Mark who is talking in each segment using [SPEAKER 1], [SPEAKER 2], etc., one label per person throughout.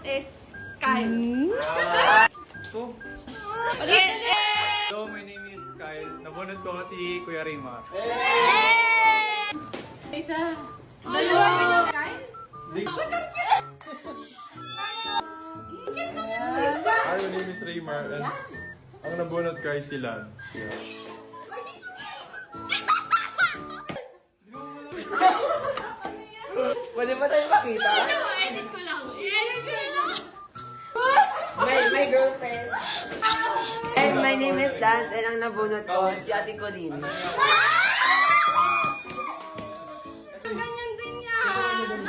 [SPEAKER 1] is Kyle.
[SPEAKER 2] So, hello, my name is Kyle. Nabunod ko si Kuya Rimar.
[SPEAKER 1] Isa. Dalawa. Kyle?
[SPEAKER 2] Hi, my name is Rimar and ang nabunod ko ay si Lance.
[SPEAKER 3] Pwede ba tayo makita?
[SPEAKER 1] Edit ko lang. Edit ko lang.
[SPEAKER 3] My girlfriend. And my name is Dance and ang nabunot ko si Ate Colleen.
[SPEAKER 1] Ganyan din yan.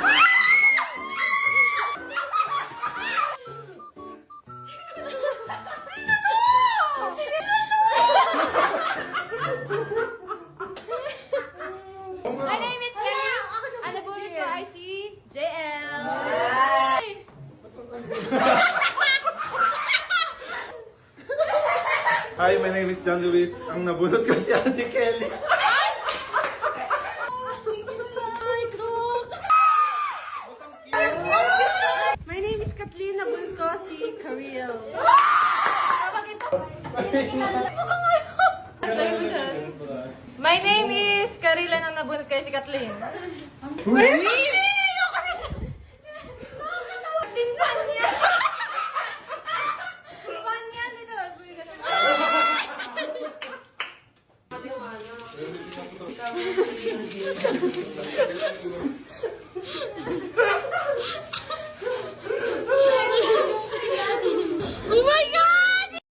[SPEAKER 1] My name is Kaya. Ang nabunod ko ay si JL.
[SPEAKER 2] Hi, my name is John Luis. Ang nabunod ko si Ate Kelly.
[SPEAKER 3] My name is Kathleen, nabunot ko si Kareel.
[SPEAKER 1] My name is Karila nang nabunod kayo si Kathleen. Pinsan niya! Pan yan, dito.